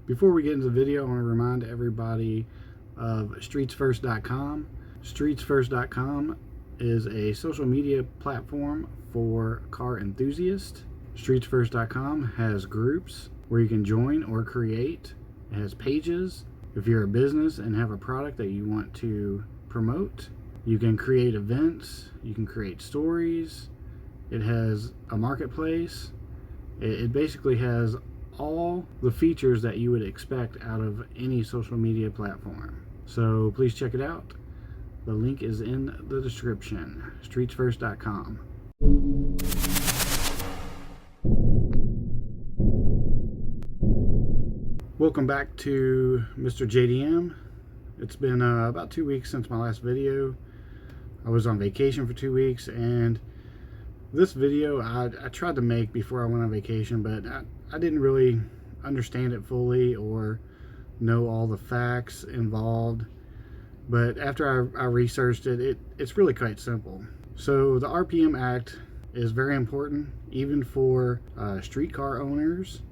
Before we get into the video, I want to remind everybody of streetsfirst.com. Streetsfirst.com is a social media platform for car enthusiasts. Streetsfirst.com has groups where you can join or create. It has pages. If you're a business and have a product that you want to promote, you can create events, you can create stories. It has a marketplace. It basically has all the features that you would expect out of any social media platform. So please check it out. The link is in the description. Streetsfirst.com. Welcome back to Mr. JDM. It's been about 2 weeks since my last video. I was on vacation for 2 weeks, and this video I tried to make before I went on vacation, but I didn't really understand it fully or know all the facts involved. But after I researched it's really quite simple. So the RPM Act is very important, even for streetcar owners,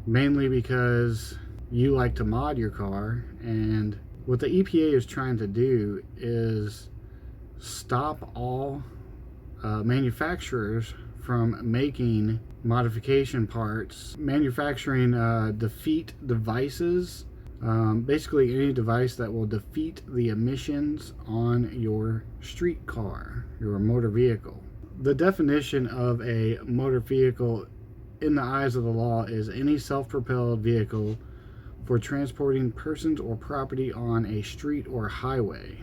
mainly because you like to mod your car. And what the EPA is trying to do is stop all manufacturers from making modification parts, manufacturing defeat devices, basically any device that will defeat the emissions on your street car, your motor vehicle. The definition of a motor vehicle in the eyes of the law is any self-propelled vehicle for transporting persons or property on a street or highway.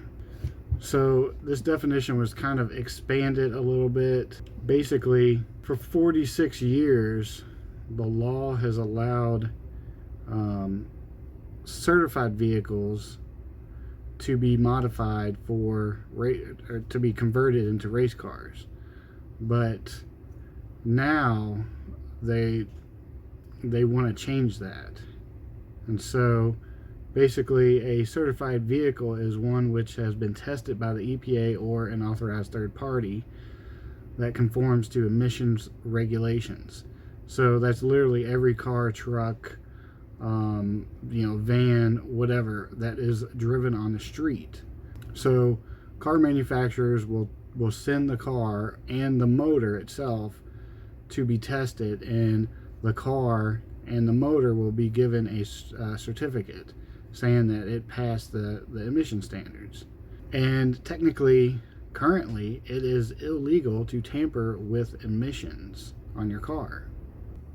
So this definition was kind of expanded a little bit. Basically, for 46 years, the law has allowed certified vehicles to be modified or to be converted into race cars. But now they want to change that. And so basically, a certified vehicle is one which has been tested by the EPA or an authorized third party that conforms to emissions regulations. So that's literally every car, truck, van, whatever that is driven on the street. So car manufacturers will send the car and the motor itself to be tested, and the car and the motor will be given a certificate saying that it passed the emission standards. And technically, currently, it is illegal to tamper with emissions on your car.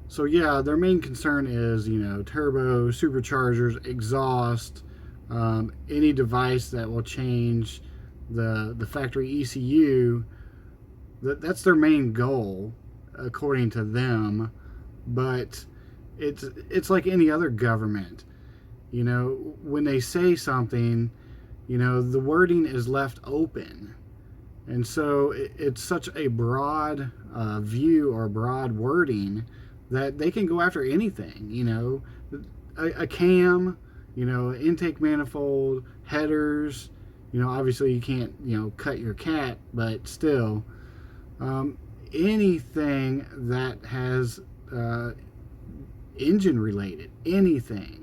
So yeah, their main concern is, turbo, superchargers, exhaust, any device that will change the factory ECU. That's their main goal, according to them. But it's like any other government. When they say something, the wording is left open. And so it's such a broad view or broad wording that they can go after anything. A cam, intake manifold, headers. Obviously you can't, cut your cat, but still, anything that has engine related, anything,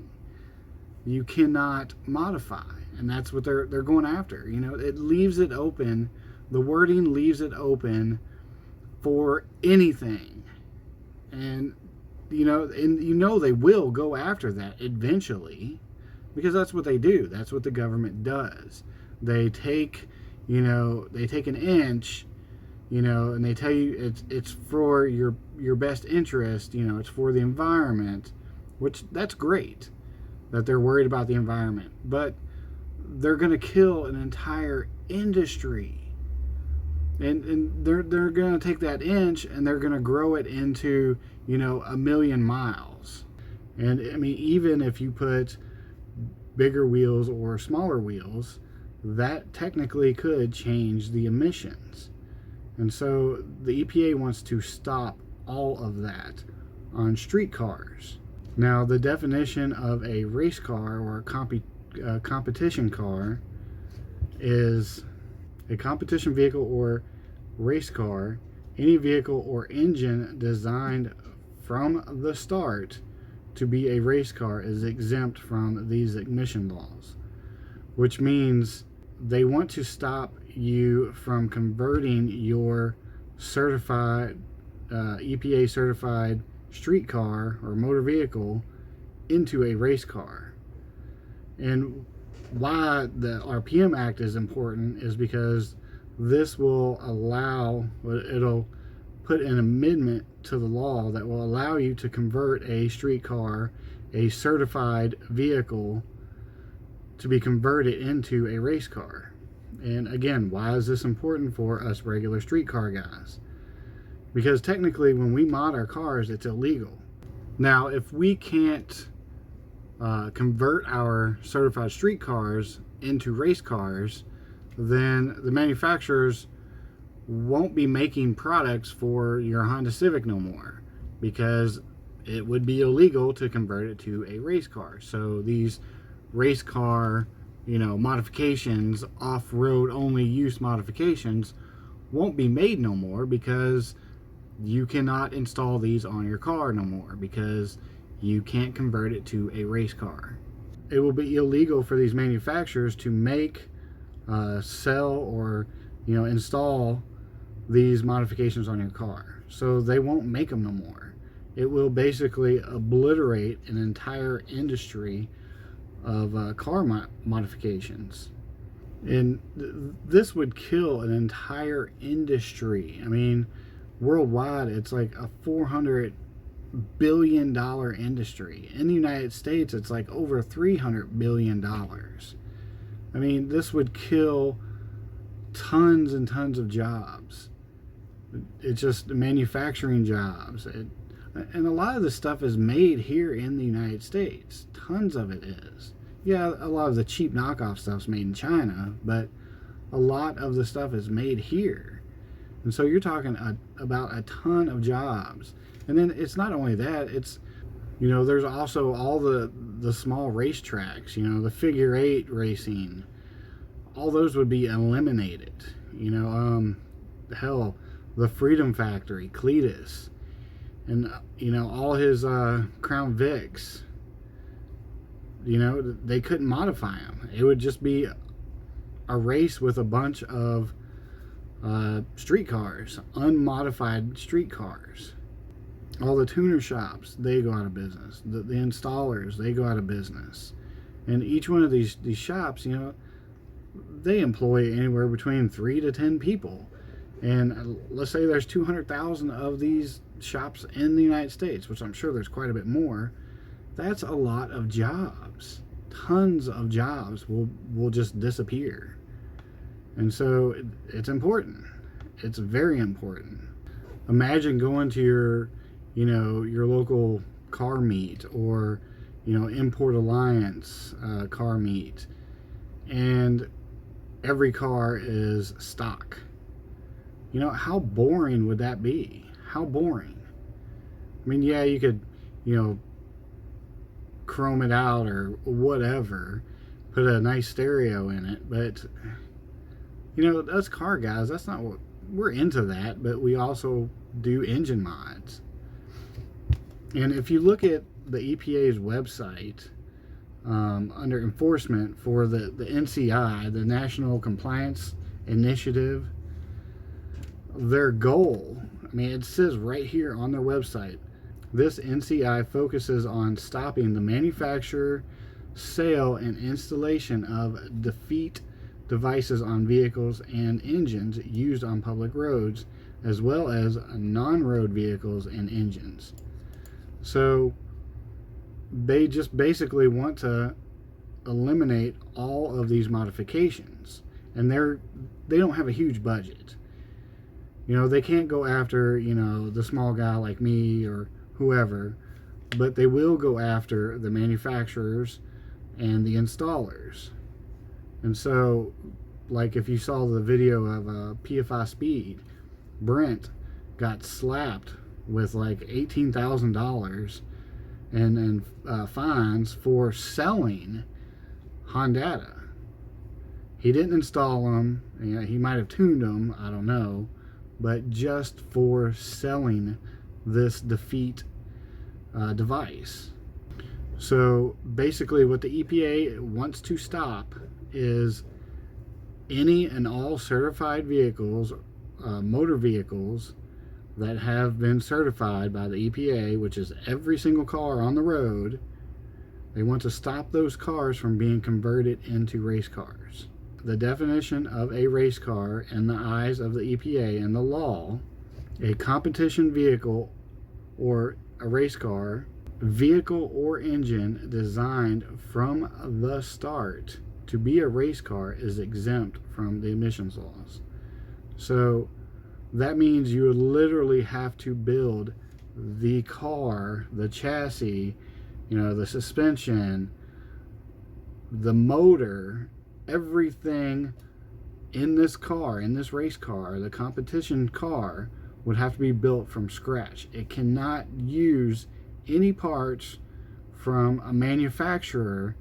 you cannot modify. And that's what they're going after. It leaves it open. The wording leaves it open for anything. And they will go after that eventually, because that's what they do. That's what the government does. They take an inch, and they tell you it's for your best interest. It's for the environment, which that's great that they're worried about the environment, but they're going to kill an entire industry. And they're going to take that inch and they're going to grow it into, 1,000,000 miles. And I mean, even if you put bigger wheels or smaller wheels, that technically could change the emissions. And so the EPA wants to stop all of that on street cars. Now, the definition of a race car or a competition car is a competition vehicle or race car, any vehicle or engine designed from the start to be a race car is exempt from these emission laws, which means they want to stop you from converting your certified, EPA certified street car or motor vehicle into a race car. And why the RPM Act is important is because this will allow, it'll put an amendment to the law that will allow you to convert a street car, a certified vehicle, to be converted into a race car. And again, why is this important for us regular street car guys? Because technically when we mod our cars, it's illegal. Now, if we can't convert our certified street cars into race cars, then the manufacturers won't be making products for your Honda Civic no more, because it would be illegal to convert it to a race car. So these race car, modifications, off-road only use modifications won't be made no more, because you cannot install these on your car no more, because you can't convert it to a race car. It will be illegal for these manufacturers to make, sell, or install these modifications on your car. So they won't make them no more. It will basically obliterate an entire industry of car modifications. And this would kill an entire industry. I mean, worldwide, it's like a $400 billion industry. In the United States, it's like over $300 billion. I mean, this would kill tons and tons of jobs. It's just manufacturing jobs. And a lot of this stuff is made here in the United States. Tons of it is. Yeah, a lot of the cheap knockoff stuff's made in China, but a lot of the stuff is made here. And so you're talking about a ton of jobs. And then it's not only that, it's, there's also all the small racetracks, the figure eight racing. All those would be eliminated. Hell, the Freedom Factory, Cletus, and, all his Crown Vics. They couldn't modify them. It would just be a race with a bunch of street cars, unmodified street cars. All the tuner shops, they go out of business. The installers, they go out of business. And each one of these shops, they employ anywhere between 3 to 10 people. And let's say there's 200,000 of these shops in the United States, which I'm sure there's quite a bit more. That's a lot of jobs. Tons of jobs will just disappear. And so it's important. It's very important. Imagine going to your local car meet, or, Import Alliance car meet, and every car is stock. How boring would that be? How boring? I mean, yeah, you could, chrome it out or whatever, put a nice stereo in it, but, us car guys, that's not what we're into. That, but we also do engine mods. And if you look at the EPA's website, under enforcement for the NCI, the National Compliance Initiative, their goal, it says right here on their website, this NCI focuses on stopping the manufacture, sale, and installation of defeat devices on vehicles and engines used on public roads, as well as non-road vehicles and engines. So they just basically want to eliminate all of these modifications, and they don't have a huge budget. They can't go after the small guy like me or whoever, but they will go after the manufacturers and the installers. And so, like, if you saw the video of PFI Speed, Brent got slapped with like $18,000 and fines for selling Honda. He didn't install them. He might have tuned them, I don't know, but just for selling this defeat device. So basically what the EPA wants to stop is any and all certified vehicles, motor vehicles that have been certified by the EPA, which is every single car on the road. They want to stop those cars from being converted into race cars. The definition of a race car in the eyes of the EPA and the law: a competition vehicle or a race car, vehicle or engine designed from the start to be a race car, is exempt from the emissions laws. So that means you would literally have to build the car, the chassis, the suspension, the motor, everything in this car, in this race car, the competition car, would have to be built from scratch. It cannot use any parts from a manufacturer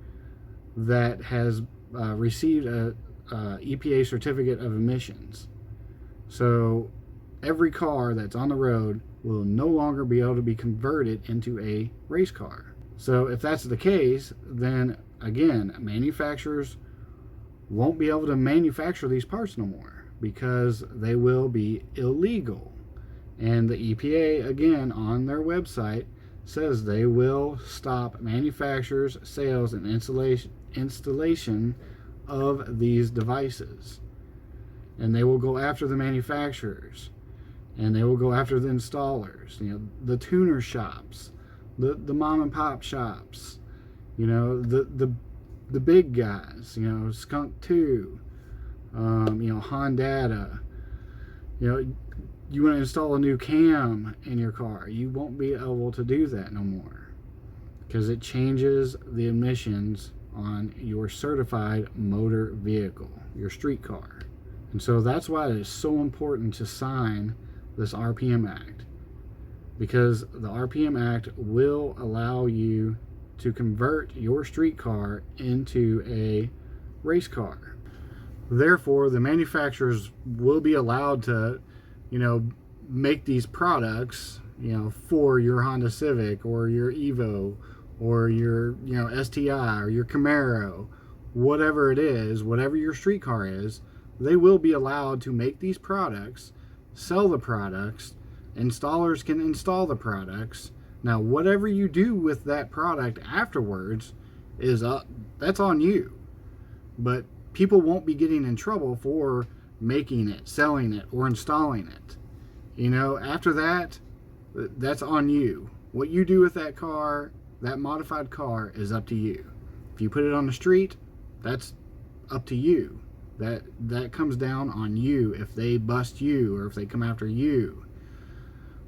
that has received a EPA certificate of emissions. So every car that's on the road will no longer be able to be converted into a race car. So if that's the case, then again, manufacturers won't be able to manufacture these parts no more because they will be illegal. And the EPA, again, on their website says they will stop manufacturers, sales, and installation of these devices. And they will go after the manufacturers, and they will go after the installers, the tuner shops, the mom and pop shops, the big guys, Skunk 2, Honda. You want to install a new cam in your car, you won't be able to do that no more because it changes the emissions on your certified motor vehicle, your street car. And so that's why it is so important to sign this RPM Act, because the RPM Act will allow you to convert your street car into a race car. Therefore, the manufacturers will be allowed to, make these products, for your Honda Civic or your Evo or your, STI or your Camaro, whatever it is, whatever your street car is. They will be allowed to make these products, sell the products, installers can install the products. Now, whatever you do with that product afterwards that's on you. But people won't be getting in trouble for making it, selling it, or installing it. After that, that's on you. What you do with that car, that modified car, is up to you. If you put it on the street, that's up to you. That comes down on you if they bust you or if they come after you.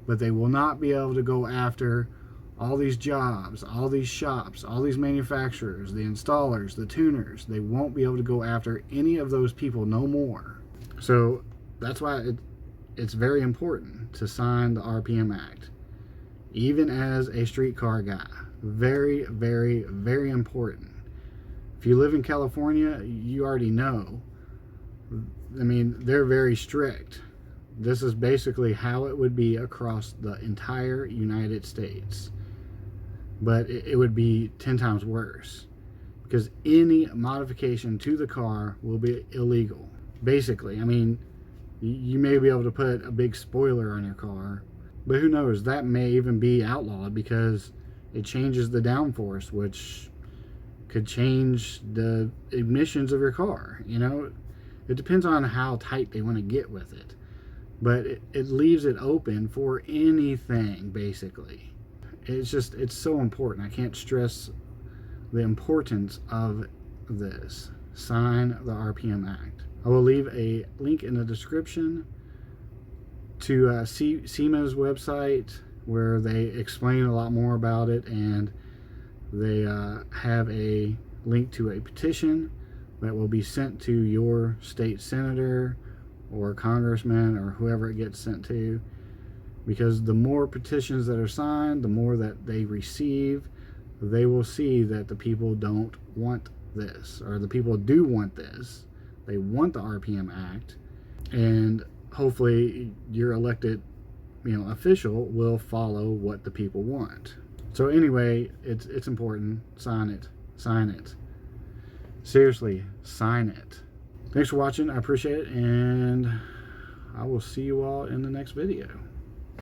But they will not be able to go after all these jobs, all these shops, all these manufacturers, the installers, the tuners. They won't be able to go after any of those people no more. So that's why it's very important to sign the RPM Act, even as a streetcar guy. Very, very, very important. If you live in California, you already know. They're very strict. This is basically how it would be across the entire United States. But it would be 10 times worse, because any modification to the car will be illegal. Basically, you may be able to put a big spoiler on your car, but who knows, that may even be outlawed because it changes the downforce, which could change the emissions of your car. It depends on how tight they want to get with it, but it leaves it open for anything, basically. It's so important. I can't stress the importance of this. Sign the RPM Act. I will leave a link in the description to SEMA's website, where they explain a lot more about it, and they have a link to a petition that will be sent to your state senator or congressman or whoever it gets sent to, because the more petitions that are signed, the more that they receive, they will see that the people don't want this, or the people do want this. They want the RPM Act, and hopefully your elected official will follow what the people want. So anyway, it's important. Sign it. Sign it. Seriously, sign it. Thanks for watching. I appreciate it, and I will see you all in the next video.